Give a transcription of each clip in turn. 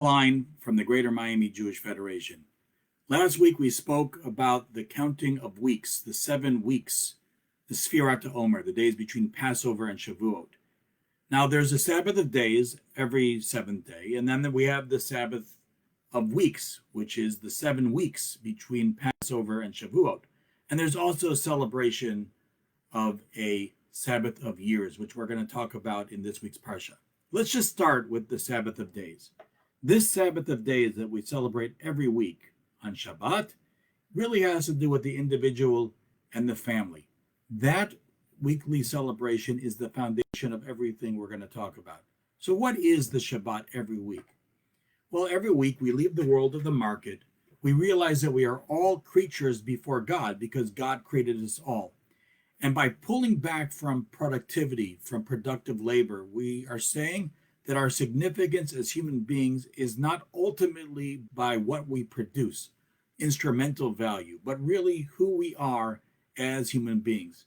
Klein from the Greater Miami Jewish Federation. Last week we spoke about the counting of weeks, the 7 weeks, the Sfirat Omer, the days between Passover and Shavuot. Now there's a Sabbath of days every seventh day, and then we have the Sabbath of weeks, which is the 7 weeks between Passover and Shavuot. And there's also a celebration of a Sabbath of years, which we're going to talk about in this week's Parsha. Let's just start with the Sabbath of days. This Sabbath of days that we celebrate every week on Shabbat really has to do with the individual and the family. That weekly celebration is the foundation of everything we're going to talk about. So what is the Shabbat every week? Well, every week we leave the world of the market. We realize that we are all creatures before God because God created us all. And by pulling back from productivity, from productive labor, we are saying that our significance as human beings is not ultimately by what we produce, instrumental value, but really who we are as human beings.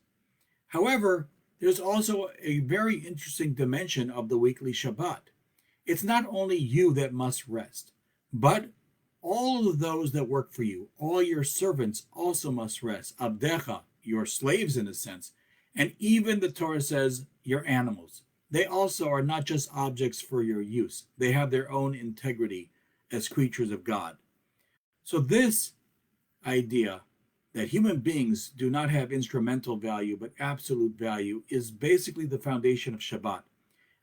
However, there's also a very interesting dimension of the weekly Shabbat. It's not only you that must rest, but all of those that work for you, all your servants also must rest. Abdecha, your slaves in a sense, and even the Torah says your animals. They also are not just objects for your use. They have their own integrity as creatures of God. So this idea that human beings do not have instrumental value but absolute value is basically the foundation of Shabbat.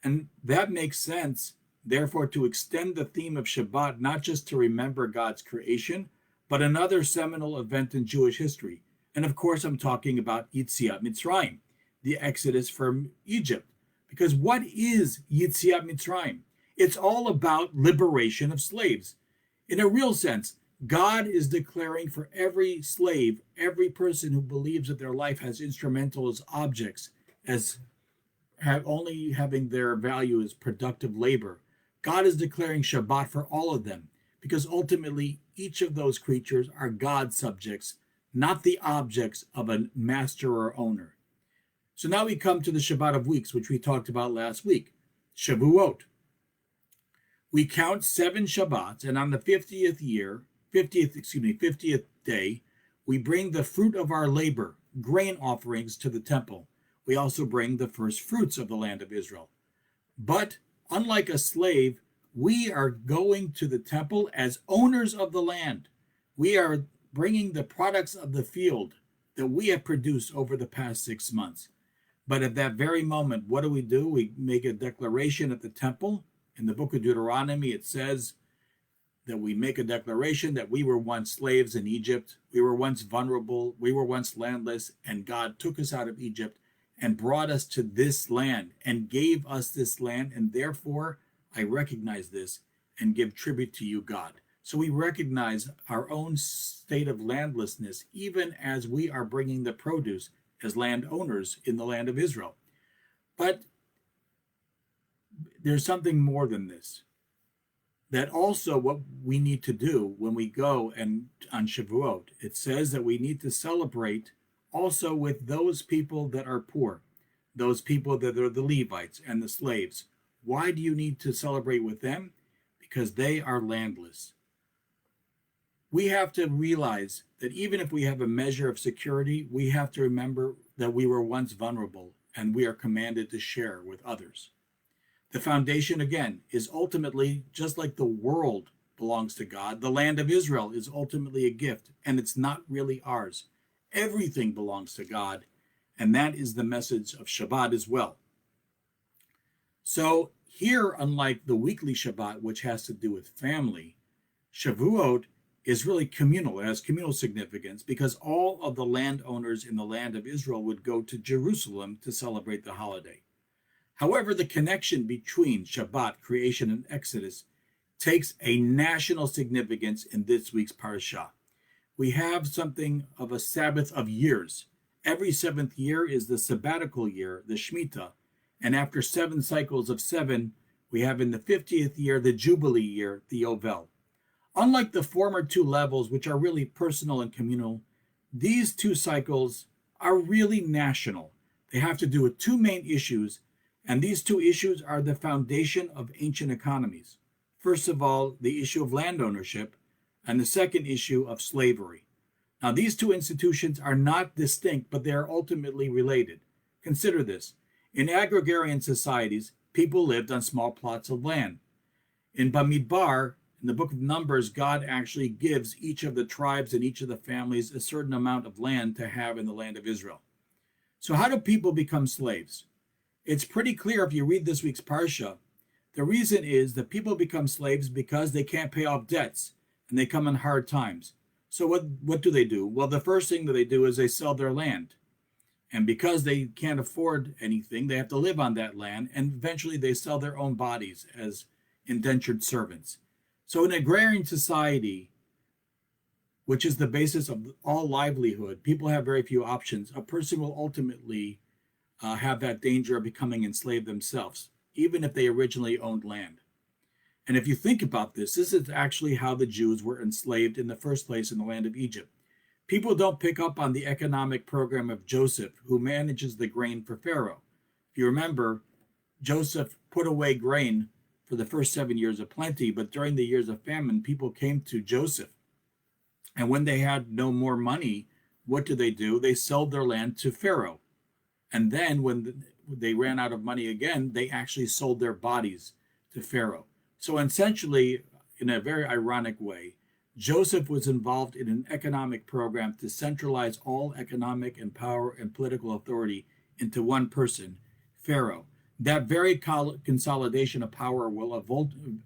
And that makes sense, therefore, to extend the theme of Shabbat not just to remember God's creation, but another seminal event in Jewish history. And of course, I'm talking about Yetziat Mitzrayim, the exodus from Egypt. Because what is Yetziat Mitzrayim? It's all about liberation of slaves. In a real sense, God is declaring for every slave, every person who believes that their life has instrumental as objects, as only having their value as productive labor. God is declaring Shabbat for all of them, because ultimately each of those creatures are God's subjects, not the objects of a master or owner. So now we come to the Shabbat of weeks, which we talked about last week, Shavuot. We count 7 Shabbats, and on the 50th day, we bring the fruit of our labor, grain offerings to the temple. We also bring the first fruits of the land of Israel. But unlike a slave, we are going to the temple as owners of the land. We are bringing the products of the field that we have produced over the past 6 months. But at that very moment, what do? We make a declaration at the temple. In the book of Deuteronomy, it says that we make a declaration that we were once slaves in Egypt. We were once vulnerable. We were once landless. And God took us out of Egypt and brought us to this land and gave us this land. And therefore, I recognize this and give tribute to you, God. So we recognize our own state of landlessness, even as we are bringing the produce as landowners in the land of Israel. But there's something more than this. That also what we need to do when we go and on Shavuot, it says that we need to celebrate also with those people that are poor, those people that are the Levites and the slaves. Why do you need to celebrate with them? Because they are landless. We have to realize that even if we have a measure of security, we have to remember that we were once vulnerable and we are commanded to share with others. The foundation, again, is ultimately just like the world belongs to God. The land of Israel is ultimately a gift, and it's not really ours. Everything belongs to God, and that is the message of Shabbat as well. So here, unlike the weekly Shabbat, which has to do with family, Shavuot is really communal. It has communal significance because all of the landowners in the land of Israel would go to Jerusalem to celebrate the holiday. However, the connection between Shabbat, creation, and Exodus takes a national significance in this week's Parashshat. We have something of a Sabbath of years. Every 7th year is the sabbatical year, the Shemitah, and after 7 cycles of 7, we have in the 50th year the Jubilee year, the Yovel. Unlike the former 2 levels, which are really personal and communal, these 2 cycles are really national. They have to do with 2 main issues, and these 2 issues are the foundation of ancient economies. First of all, the issue of land ownership, and the second issue of slavery. Now, these two institutions are not distinct, but they are ultimately related. Consider this. In agrarian societies, people lived on small plots of land. In Bamidbar, in the book of Numbers, God actually gives each of the tribes and each of the families a certain amount of land to have in the land of Israel. So how do people become slaves? It's pretty clear if you read this week's Parsha. The reason is that people become slaves because they can't pay off debts and they come in hard times. So what do? Well, the first thing that they do is they sell their land. And because they can't afford anything, they have to live on that land, and eventually they sell their own bodies as indentured servants. So in agrarian society, which is the basis of all livelihood, people have very few options. A person will ultimately have that danger of becoming enslaved themselves, even if they originally owned land. And if you think about this, this is actually how the Jews were enslaved in the first place in the land of Egypt. People don't pick up on the economic program of Joseph, who manages the grain for Pharaoh. If you remember, Joseph put away grain for the first 7 years of plenty, but during the years of famine, people came to Joseph. And when they had no more money, what do? They sold their land to Pharaoh. And then when they ran out of money again, they actually sold their bodies to Pharaoh. So essentially, in a very ironic way, Joseph was involved in an economic program to centralize all economic and power and political authority into one person, Pharaoh. That very consolidation of power will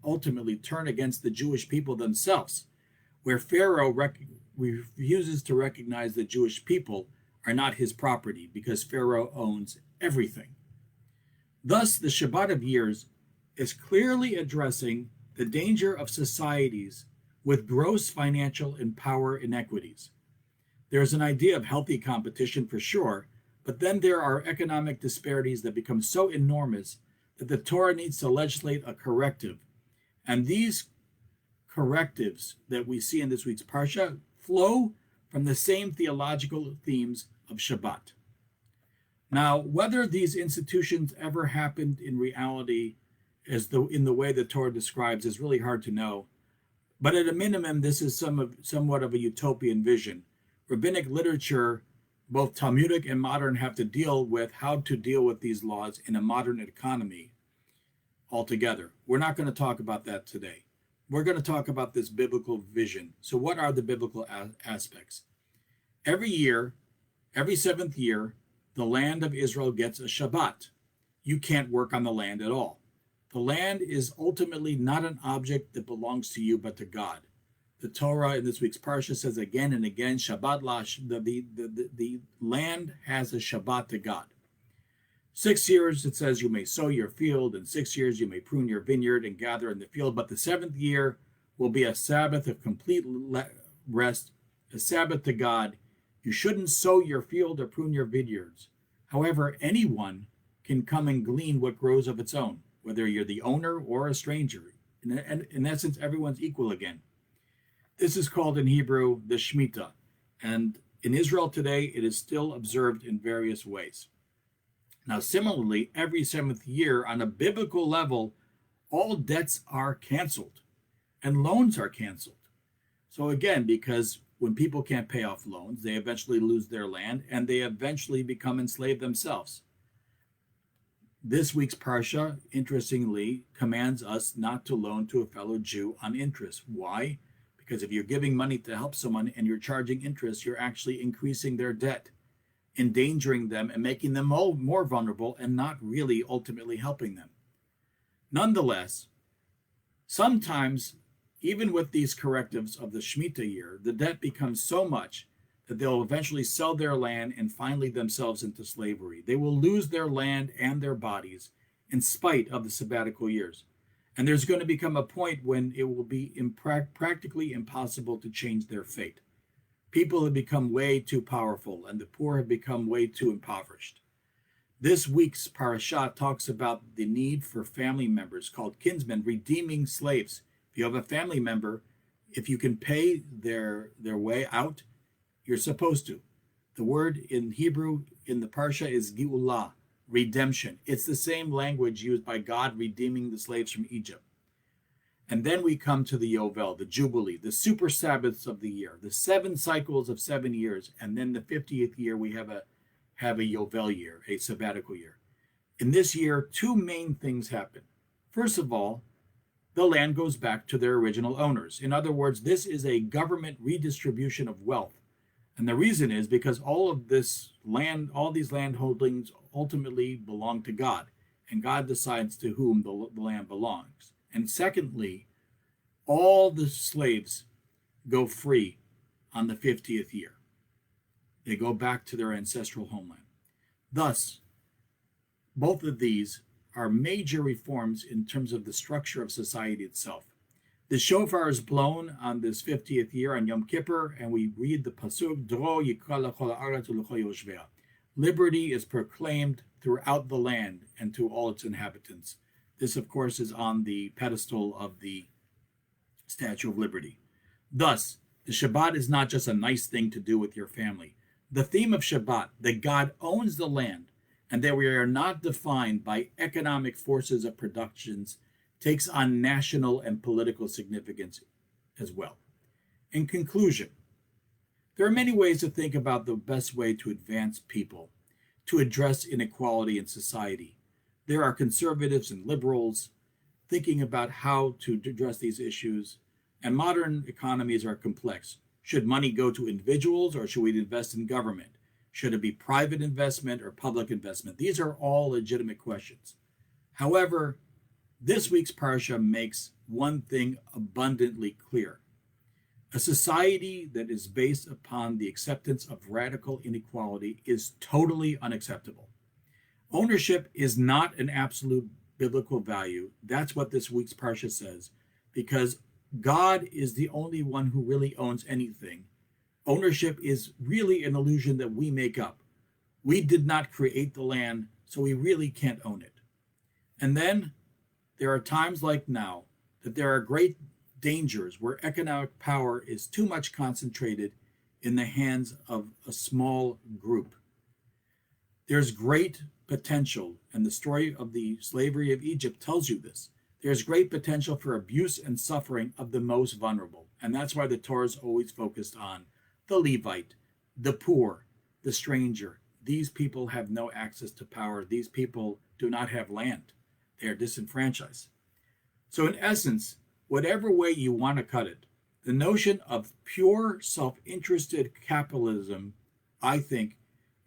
ultimately turn against the Jewish people themselves, where Pharaoh refuses to recognize the Jewish people are not his property because Pharaoh owns everything. Thus, the Shabbat of Years is clearly addressing the danger of societies with gross financial and power inequities. There's an idea of healthy competition for sure, but then there are economic disparities that become so enormous that the Torah needs to legislate a corrective. And these correctives that we see in this week's Parsha flow from the same theological themes of Shabbat. Now, whether these institutions ever happened in reality in the way the Torah describes is really hard to know. But at a minimum, this is somewhat of a utopian vision. Rabbinic literature, both Talmudic and modern, have to deal with how to deal with these laws in a modern economy altogether. We're not going to talk about that today. We're going to talk about this biblical vision. So what are the biblical aspects? Every year, every seventh year, the land of Israel gets a Shabbat. You can't work on the land at all. The land is ultimately not an object that belongs to you, but to God. The Torah in this week's Parsha says again and again, Shabbat the land has a Shabbat to God. 6 years, it says you may sow your field, and 6 years you may prune your vineyard and gather in the field. But the seventh year will be a Sabbath of complete rest, a Sabbath to God. You shouldn't sow your field or prune your vineyards. However, anyone can come and glean what grows of its own, whether you're the owner or a stranger. In essence, everyone's equal again. This is called in Hebrew the Shemitah, and in Israel today, it is still observed in various ways. Now, similarly, every seventh year, on a biblical level, all debts are canceled and loans are canceled. So again, because when people can't pay off loans, they eventually lose their land and they eventually become enslaved themselves. This week's Parsha, interestingly, commands us not to loan to a fellow Jew on interest. Why? Because if you're giving money to help someone and you're charging interest, you're actually increasing their debt, endangering them and making them more vulnerable and not really ultimately helping them. Nonetheless, sometimes, even with these correctives of the Shemitah year, the debt becomes so much that they'll eventually sell their land and finally themselves into slavery. They will lose their land and their bodies in spite of the sabbatical years. And there's going to become a point when it will be practically impossible to change their fate. People have become way too powerful and the poor have become way too impoverished. This week's Parashshat talks about the need for family members called kinsmen redeeming slaves. If you have a family member, if you can pay their way out, you're supposed to. The word in Hebrew in the Parsha is Geulah, redemption. It's the same language used by God redeeming the slaves from Egypt. And then we come to the Yovel, the Jubilee, the super Sabbaths of the year, the 7 cycles of 7 years. And then the 50th year, we have a Yovel year, a sabbatical year. In this year, 2 main things happen. First of all, the land goes back to their original owners. In other words, this is a government redistribution of wealth. And the reason is because all of this land, all these land holdings ultimately belong to God, and God decides to whom the land belongs. And secondly, all the slaves go free on the 50th year. They go back to their ancestral homeland. Thus, both of these are major reforms in terms of the structure of society itself. The shofar is blown on this 50th year on Yom Kippur, and we read the pasuk, Dro yikra l'chol haaretz u'l'chol yoshvea. Liberty is proclaimed throughout the land and to all its inhabitants. This, of course, is on the pedestal of the Statue of Liberty. Thus, the Shabbat is not just a nice thing to do with your family. The theme of Shabbat, that God owns the land and that we are not defined by economic forces of productions, takes on national and political significance as well. In conclusion, there are many ways to think about the best way to advance people, to address inequality in society. There are conservatives and liberals thinking about how to address these issues, and modern economies are complex. Should money go to individuals or should we invest in government? Should it be private investment or public investment? These are all legitimate questions. However, this week's Parsha makes one thing abundantly clear. A society that is based upon the acceptance of radical inequality is totally unacceptable. Ownership is not an absolute biblical value. That's what this week's Parsha says, because God is the only one who really owns anything. Ownership is really an illusion that we make up. We did not create the land, so we really can't own it. And then there are times like now that there are great dangers where economic power is too much concentrated in the hands of a small group. There's great potential, and the story of the slavery of Egypt tells you this. There's great potential for abuse and suffering of the most vulnerable. And that's why the Torah is always focused on the Levite, the poor, the stranger. These people have no access to power. These people do not have land. They are disenfranchised. So in essence, whatever way you want to cut it, the notion of pure self-interested capitalism, I think,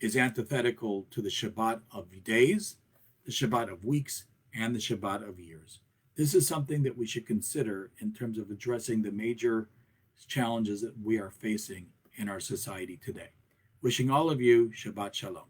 is antithetical to the Shabbat of days, the Shabbat of weeks, and the Shabbat of years. This is something that we should consider in terms of addressing the major challenges that we are facing in our society today. Wishing all of you Shabbat Shalom.